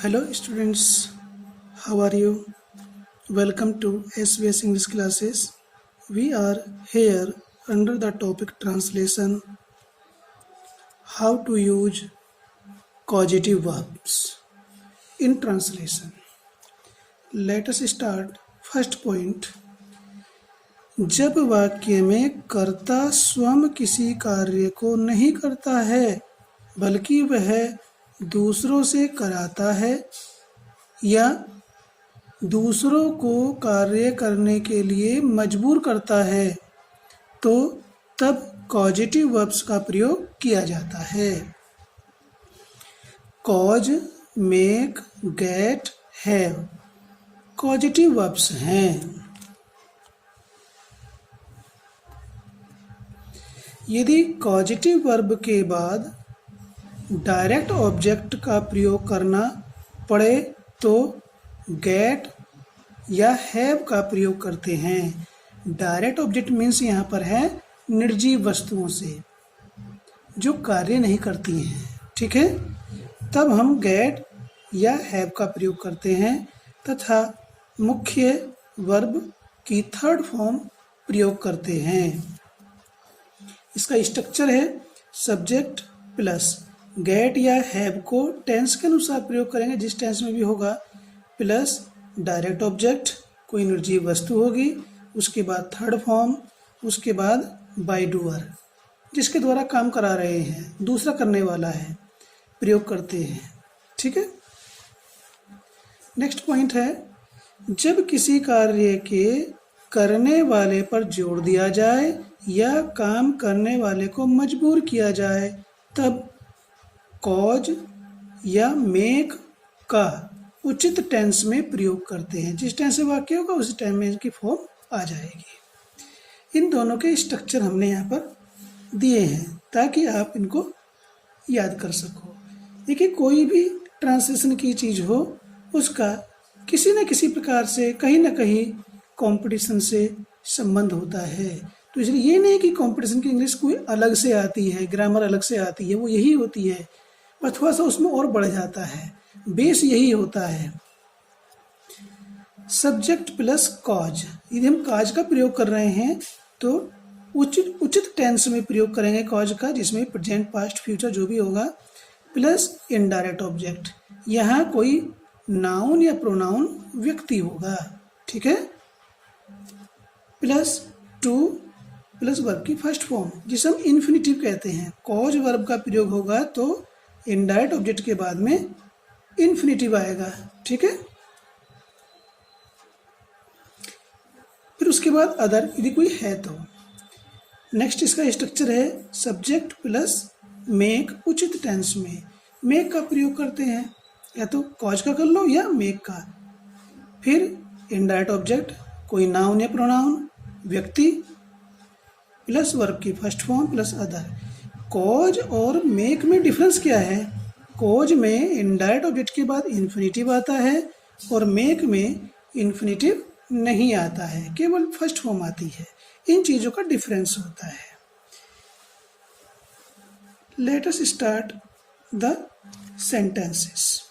Hello students, how are you? Welcome to SBS English classes. We are here under the topic translation, how to use causative verbs in translation. Let us start. First point, जब वाक्य में कर्ता स्वयं किसी कार्य को नहीं करता है बल्कि वह दूसरों से कराता है या दूसरों को कार्य करने के लिए मजबूर करता है तो तब कॉजेटिव वर्ब्स का प्रयोग किया जाता है। Cause, make, get, have causative verbs हैं। यदि कॉजेटिव वर्ब के बाद डायरेक्ट ऑब्जेक्ट का प्रयोग करना पड़े तो गेट या हैव का प्रयोग करते हैं। डायरेक्ट ऑब्जेक्ट मीन्स यहाँ पर है निर्जीव वस्तुओं से जो कार्य नहीं करती हैं, ठीक है। तब हम गेट या हैव का प्रयोग करते हैं तथा मुख्य वर्ब की थर्ड फॉर्म प्रयोग करते हैं। इसका स्ट्रक्चर है सब्जेक्ट प्लस गेट या हैव को टेंस के अनुसार प्रयोग करेंगे, जिस टेंस में भी होगा, प्लस डायरेक्ट ऑब्जेक्ट कोई निर्जीव वस्तु होगी, उसके बाद थर्ड फॉर्म, उसके बाद बाय डूअर जिसके द्वारा काम करा रहे हैं, दूसरा करने वाला है, प्रयोग करते हैं, ठीक है। नेक्स्ट पॉइंट है, जब किसी कार्य के करने वाले पर जोर दिया जाए या काम करने वाले को मजबूर किया जाए तब कॉज या मेक का उचित टेंस में प्रयोग करते हैं। जिस टेंस से वाक्य होगा उसी टेंस में इनकी फॉर्म आ जाएगी। इन दोनों के स्ट्रक्चर हमने यहाँ पर दिए हैं ताकि आप इनको याद कर सको। देखिए, कोई भी ट्रांसलेशन की चीज़ हो उसका किसी न किसी प्रकार से कहीं ना कहीं कंपटीशन से संबंध होता है। तो इसलिए ये नहीं कि कंपटीशन की इंग्लिश कोई अलग से आती है, ग्रामर अलग से आती है, वो यही होती है, पर थोड़ा सा उसमें और बढ़ जाता है। बेस यही होता है। सब्जेक्ट प्लस कॉज, यदि हम कॉज का प्रयोग कर रहे हैं तो उचित टेंस में प्रयोग करेंगे कॉज का, जिसमें प्रेजेंट, पास्ट, फ्यूचर जो भी होगा, प्लस इनडायरेक्ट ऑब्जेक्ट। यहाँ कोई नाउन या प्रोनाउन व्यक्ति होगा, ठीक है, प्लस टू प्लस वर्ब की फर्स्ट फॉर्म जिसे हम इन्फिनिटिव कहते हैं। कॉज वर्ब का प्रयोग होगा तो इनडायरेक्ट ऑब्जेक्ट के बाद में इन्फिनिटिव आएगा, ठीक है। फिर उसके बाद अदर यदि कोई है तो। नेक्स्ट इसका स्ट्रक्चर है सब्जेक्ट प्लस मेक उचित टेंस में। मेक का प्रयोग करते हैं, या तो कॉज का कर लो या मेक का। फिर इनडायरेक्ट ऑब्जेक्ट कोई नाउन या प्रोनाउन व्यक्ति प्लस वर्ब की first form plus other. Cause और मेक में डिफरेंस क्या है? कॉज में इनडायरेक्ट ऑब्जेक्ट के बाद इन्फिनिटिव आता है और मेक में इन्फिनिटिव नहीं आता है, केवल फर्स्ट फॉर्म आती है। इन चीज़ों का डिफरेंस होता है। Let us start the sentences.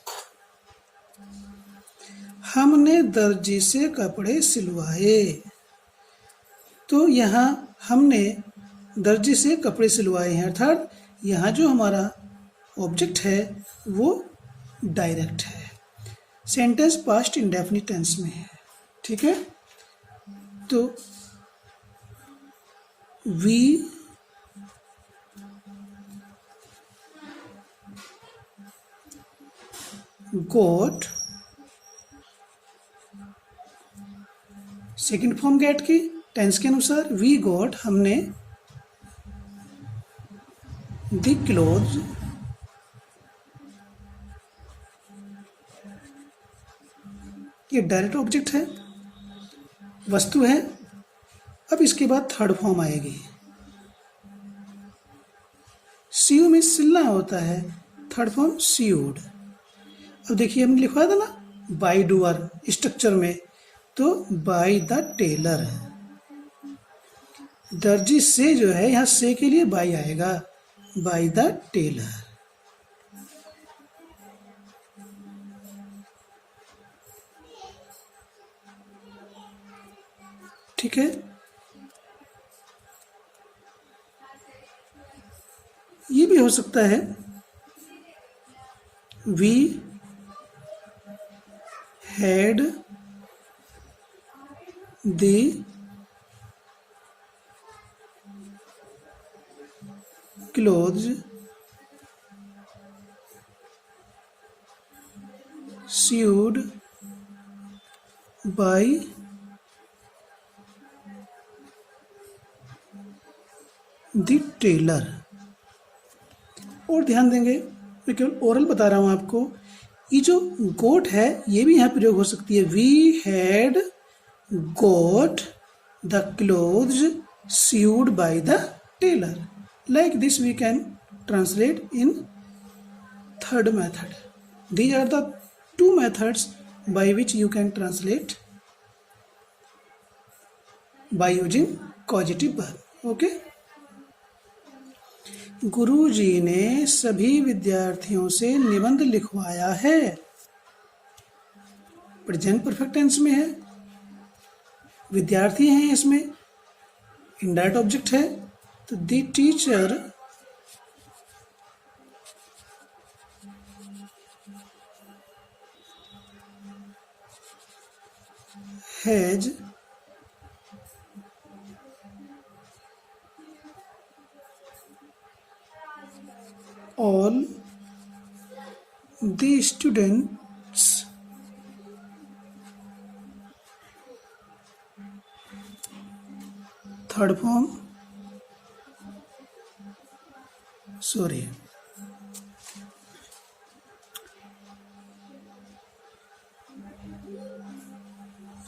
हमने दर्जी से कपड़े सिलवाए। तो यहाँ हमने दर्जी से कपड़े सिलवाए हैं, अर्थात यहाँ जो हमारा ऑब्जेक्ट है वो डायरेक्ट है। सेंटेंस पास्ट इंडेफिनिट टेंस में है, ठीक है। तो we got, second form get की टेंस के अनुसार, वी गॉट हमने, द क्लोथ ये डायरेक्ट ऑब्जेक्ट है, वस्तु है। अब इसके बाद थर्ड फॉर्म आएगी। सीयू में सिलना होता है, थर्ड फॉर्म सीयूड। अब देखिए हमने लिखवा था ना बाय डूअर स्ट्रक्चर में, तो बाय द टेलर। दर्जी से जो है यहाँ से के लिए बाय आएगा, बाय द टेलर। ठीक है, ये भी हो सकता है we had the clothes sewed by the tailor। और ध्यान देंगे, मैं केवल ओरल बता रहा हूँ आपको, ये जो गोट है ये भी यहाँ प्रयोग हो सकती है। We had got the clothes sewed by the tailor. Like this we can translate in third method. These are the two methods by which you can translate by using causative verb. Okay? गुरुजी ने सभी विद्यार्थियों से निबंध लिखवाया है। Present perfect tense में है, विद्यार्थी हैं इसमें, इनडायरेक्ट ऑब्जेक्ट है, तो the teacher has all the students third form sorry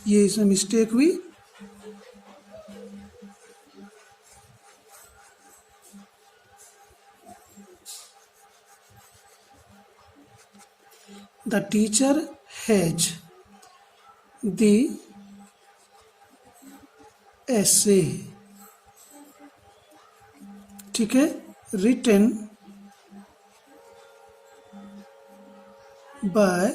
ये इसमें मिस्टेक हुई, the teacher has the essay, ठीक है, written by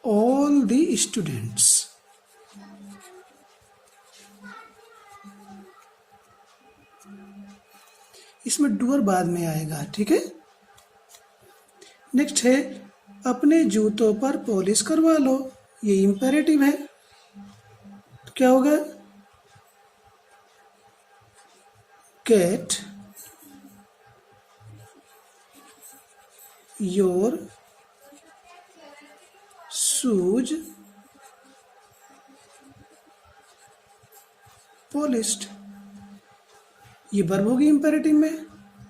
all the students। इसमें डूअर बाद में आएगा, ठीक है। नेक्स्ट है अपने जूतों पर पॉलिश करवा लो, ये इंपेरेटिव है, तो क्या होगा, गेट योर शूज पॉलिश्ड। ये वर्ब होगी इंपेरेटिव में,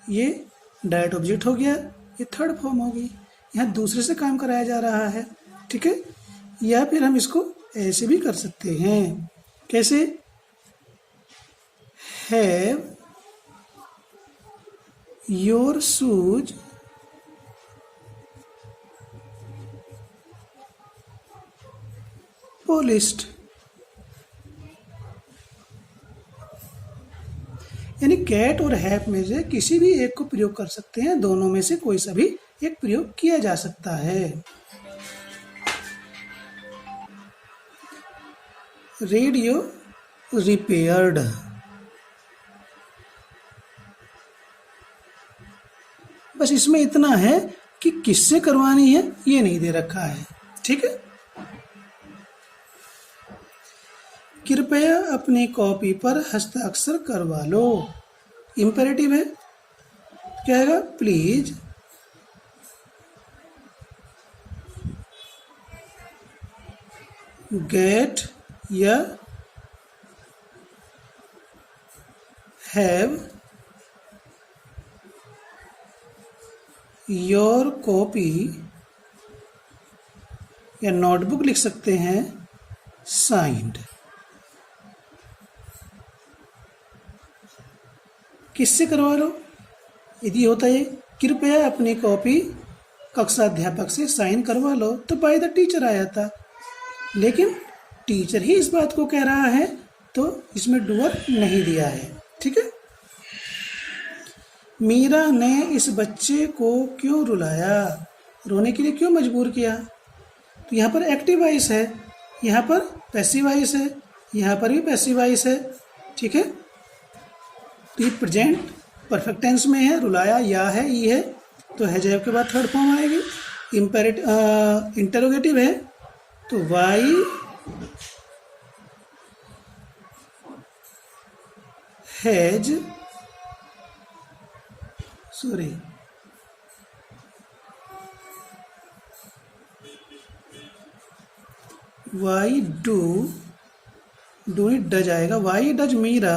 ये डायरेक्ट ऑब्जेक्ट हो गया, ये थर्ड फॉर्म होगी, यहाँ दूसरे से काम कराया जा रहा है, ठीक है। या फिर हम इसको ऐसे भी कर सकते हैं, कैसे, हैव योर शूज पॉलिश्ड। यानी कैट और हैव में से किसी भी एक को प्रयोग कर सकते हैं, दोनों में से कोई सा भी एक प्रयोग किया जा सकता है। रेडियो रिपेयर्ड, बस इसमें इतना है कि किससे करवानी है ये नहीं दे रखा है, ठीक है। कृपया अपनी कॉपी पर हस्ताक्षर करवा लो, इंपेरेटिव है, क्या आएगा, प्लीज गेट या हैव योर कॉपी, या नोटबुक लिख सकते हैं, साइंड। किससे करवा लो, यदि होता है कृपया अपनी कॉपी कक्षा अध्यापक से साइन करवा लो, तो बाय द टीचर आया था, लेकिन टीचर ही इस बात को कह रहा है, तो इसमें डूअर नहीं दिया है, ठीक है। मीरा ने इस बच्चे को क्यों रुलाया, रोने के लिए क्यों मजबूर किया, तो यहाँ पर एक्टिव वॉइस है, यहाँ पर पैसिव वॉइस है, यहाँ पर भी पैसिव वॉइस है। ठीक है, तो ये प्रेजेंट परफेक्ट टेंस में है, रुलाया या है, ई है, तो हैज हैव के बाद थर्ड फॉर्म आएगी। इंटरोगेटिव है तो why has why do it does आएगा, why does Meera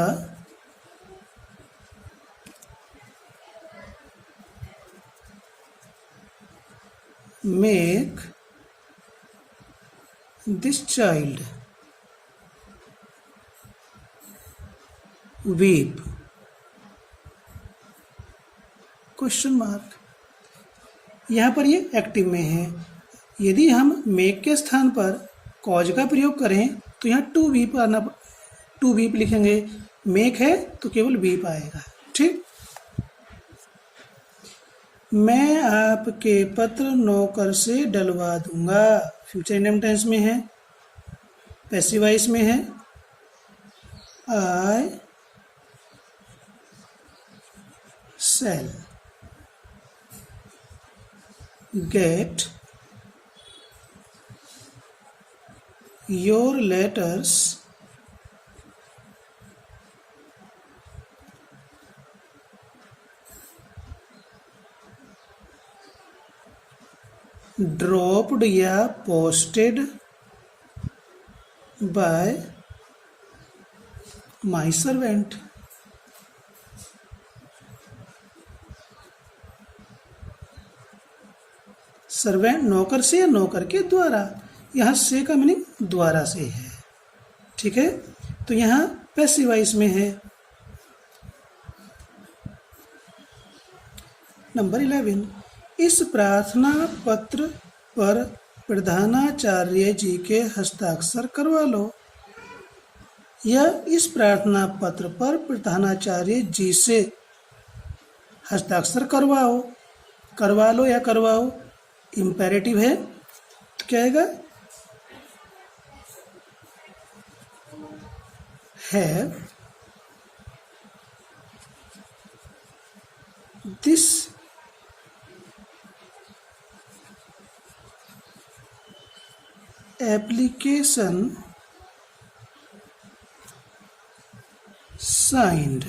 make this child weep? Question mark. यहाँ पर ये एक्टिव में है। यदि हम मेक के स्थान पर कॉज का प्रयोग करें तो यहाँ टू वीप लिखेंगे। मेक है तो केवल वीप आएगा। ठीक, मैं आपके पत्र नौकर से डलवा दूंगा, फ्यूचर इंडेफिनिट टेंस में है, पैसिव वॉइस में है। आई shall get your letters dropped या posted by my servant। Servant नौकर से या नौकर के द्वारा, यहाँ से का मीनिंग द्वारा से है। ठीक है, तो यहाँ पैसिव वॉइस में है। नंबर 11, इस प्रार्थना पत्र पर प्रधानाचार्य जी के हस्ताक्षर करवा लो, या इस प्रार्थना पत्र पर प्रधानाचार्य जी से हस्ताक्षर करवा लो या करवाओ। इम्पेरेटिव है तो क्या आएगा, have this application signed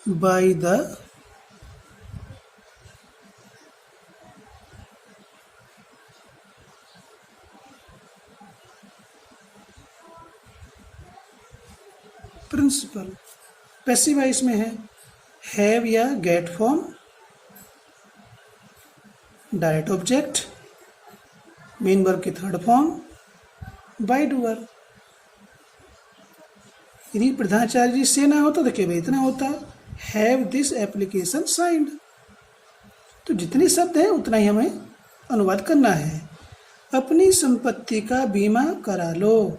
by the principal. Passive voice में है, हैव या get form, direct object, main verb की थर्ड फॉर्म, बाय डूअर। यदि प्रधानाचार्य जी से ना होता तो केवल इतना होता, हैव दिस एप्लीकेशन साइंड। तो जितने शब्द हैं उतना ही हमें अनुवाद करना है। अपनी संपत्ति का बीमा करा लो,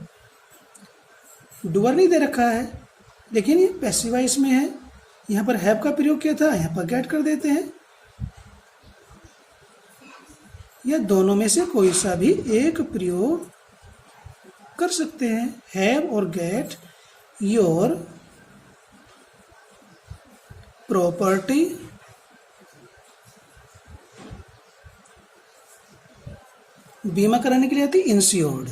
डूअर नहीं दे रखा है, लेकिन ये पैसिव वॉइस में है। यहाँ पर हैव का प्रयोग किया था, यहाँ पर गेट कर देते हैं, या दोनों में से कोई सा भी एक प्रयोग कर सकते हैं। हैव और गेट योर प्रॉपर्टी बीमा कराने के लिए आती insured.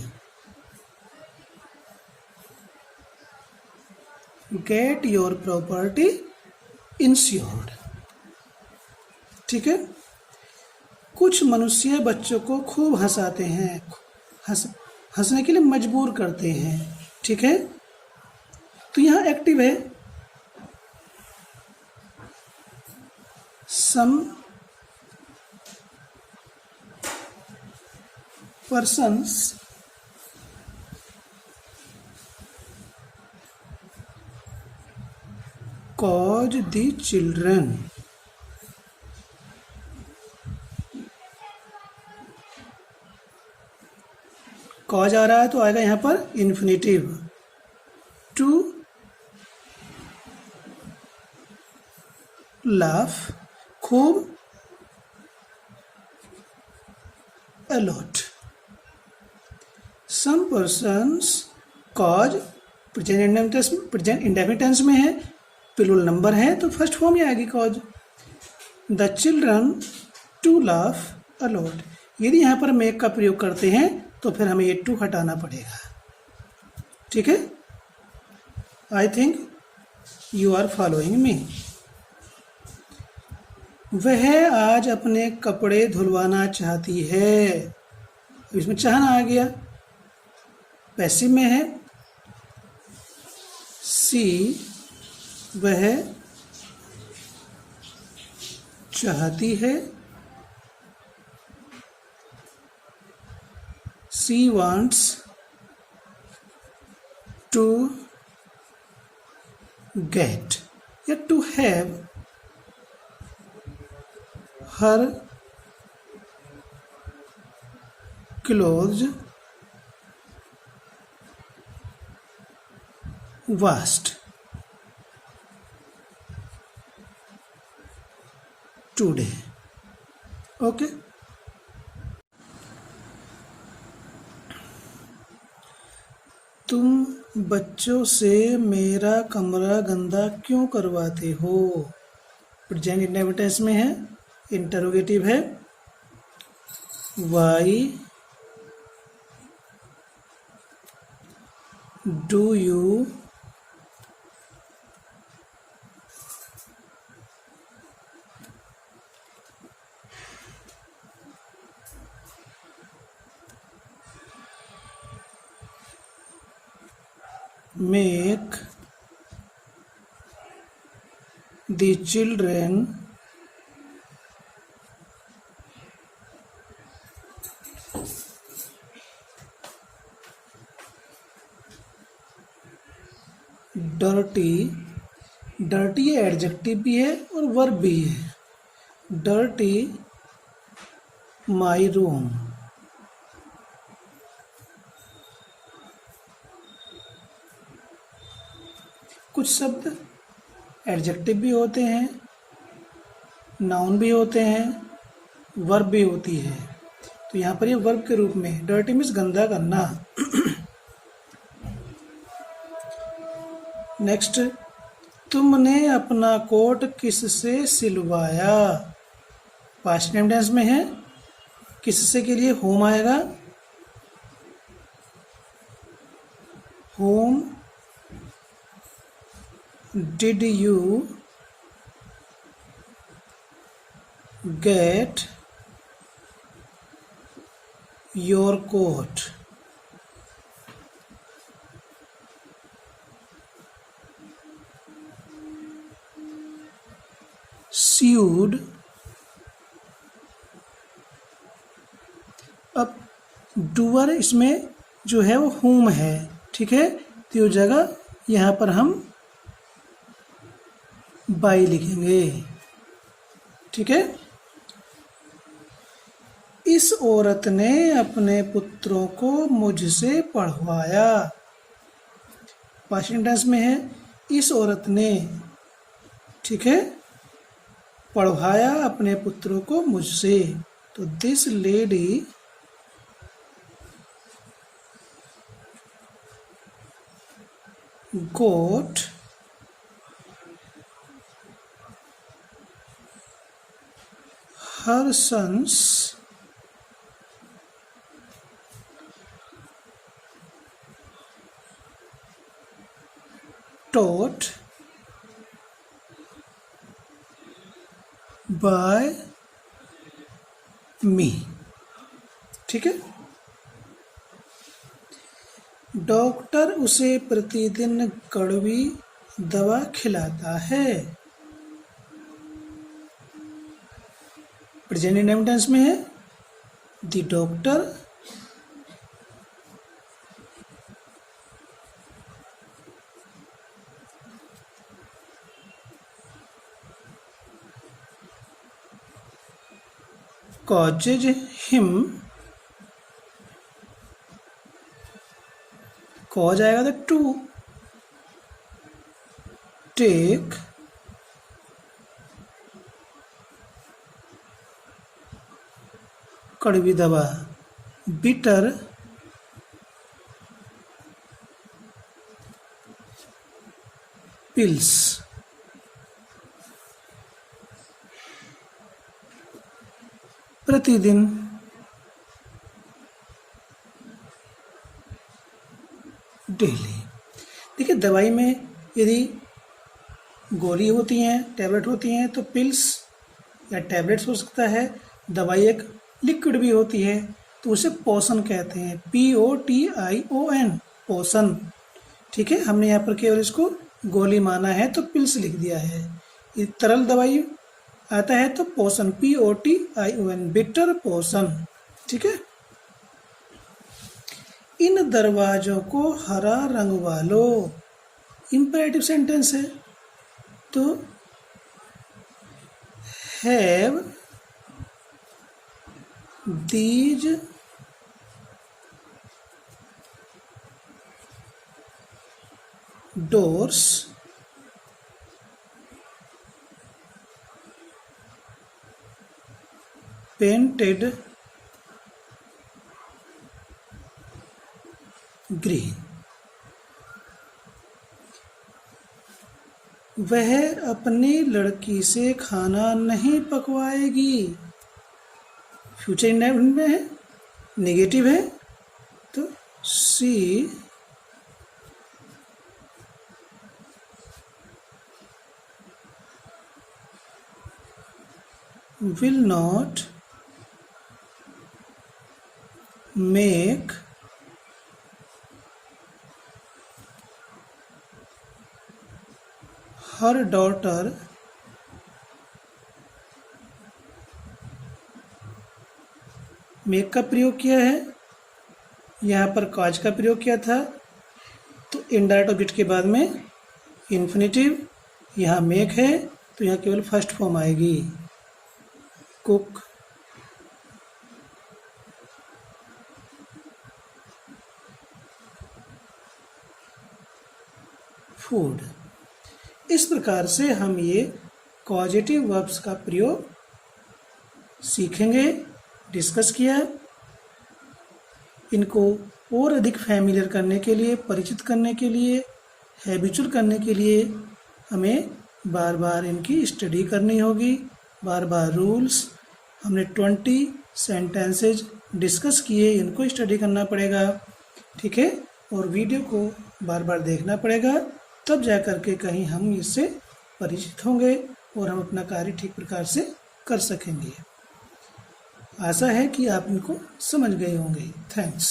Get your property insured. ठीक है, कुछ मनुष्य बच्चों को खूब हंसाते हैं, हंसने के लिए मजबूर करते हैं। ठीक है, तो यहाँ एक्टिव है, some persons cause the children cause आ रहा है तो आएगा यहाँ पर इन्फिनेटिव, टू लाफ, खूब a lot. Some persons cause present indefinite tense में है, प्लूरल नंबर है तो फर्स्ट फॉर्म ही आएगी cause. The children to laugh a lot. यदि यहाँ पर मेक का प्रयोग करते हैं तो फिर हमें ये टू हटाना पड़ेगा. ठीक है, I think you are following me. वह आज अपने कपड़े धुलवाना चाहती है. इसमें चाहना आ गया, पैसिव में है. सी वह चाहती है. सी वांट्स टू गेट या to have her clothes washed today. Okay. तुम बच्चों से मेरा कमरा गंदा क्यों करवाते हो. प्रेजेंट इंडेफिनिट टेंस में है, इंटरोगेटिव है. Why do you make the children dirty. Dirty adjective भी है और वर्ब भी है. Dirty my room. कुछ शब्द एडजेक्टिव भी होते हैं, नाउन भी होते हैं, वर्ब भी होती है. तो यहाँ पर ये वर्ब के रूप में, डर्टी मीन्स गंदा करना. नेक्स्ट, तुमने अपना कोट किससे सिलवाया. पास्ट टाइम टेंस में है, किससे के लिए होम आएगा. Home did you get your coat. Sewed. अब डूअर इसमें जो है वो whom है. ठीक है, तो जगह यहाँ पर हम बाई लिखेंगे. ठीक है. इस औरत ने अपने पुत्रों को मुझसे पढ़वाया. पास्ट टेंस में है, इस औरत ने. ठीक है, पढ़वाया अपने पुत्रों को मुझसे. तो this lady got her sons taught by me. ठीक है. डॉक्टर उसे प्रतिदिन कड़वी दवा खिलाता है. प्रेजेंट इंडेफिनिट टेंस में है, the doctor causes him. Cause आएगा तो टू टेक कड़वी दवा. bitter pills. प्रतिदिन डेली। देखिए, दवाई में यदि गोली होती हैं, टैबलेट होती हैं, तो पिल्स या टैबलेट्स हो सकता है। दवाई एक लिक्विड भी होती है, तो उसे पोषण कहते हैं, POTION, पोषण। ठीक है, हमने यहाँ पर केवल इसको गोली माना है तो पिल्स लिख दिया है। ये तरल दवाई आता है तो पोषण, POTION, बिटर पोषण। ठीक है, इन दरवाजों को हरा रंग वालो, इंपरेटिव सेंटेंस है, तो have these doors painted green. वह अपनी लड़की से खाना नहीं पकवाएगी। फ्यूचर इंडेफिनिट में है, नेगेटिव है, तो सी will not make her daughter make का प्रयोग किया है, यहाँ पर कॉज का प्रयोग किया था, तो इनडायरेक्ट ऑब्जेक्ट के बाद में इन्फिनेटिव, यहाँ मेक है तो यहाँ केवल फर्स्ट फॉर्म आएगी, कुक। फूड। इस प्रकार से हम ये कॉजेटिव वर्ब्स का प्रयोग सीखेंगे, डिस्कस किया। इनको और अधिक फैमिलियर करने के लिए, परिचित करने के लिए, हैबिचुअल करने के लिए हमें बार बार इनकी स्टडी करनी होगी, बार बार रूल्स। हमने 20 सेंटेंसेज डिस्कस किए, इनको स्टडी करना पड़ेगा। ठीक है, और वीडियो को बार बार देखना पड़ेगा, तब जा कर के कहीं हम इससे परिचित होंगे और हम अपना कार्य ठीक प्रकार से कर सकेंगे। आशा है कि आप इनको समझ गए होंगे। थैंक्स।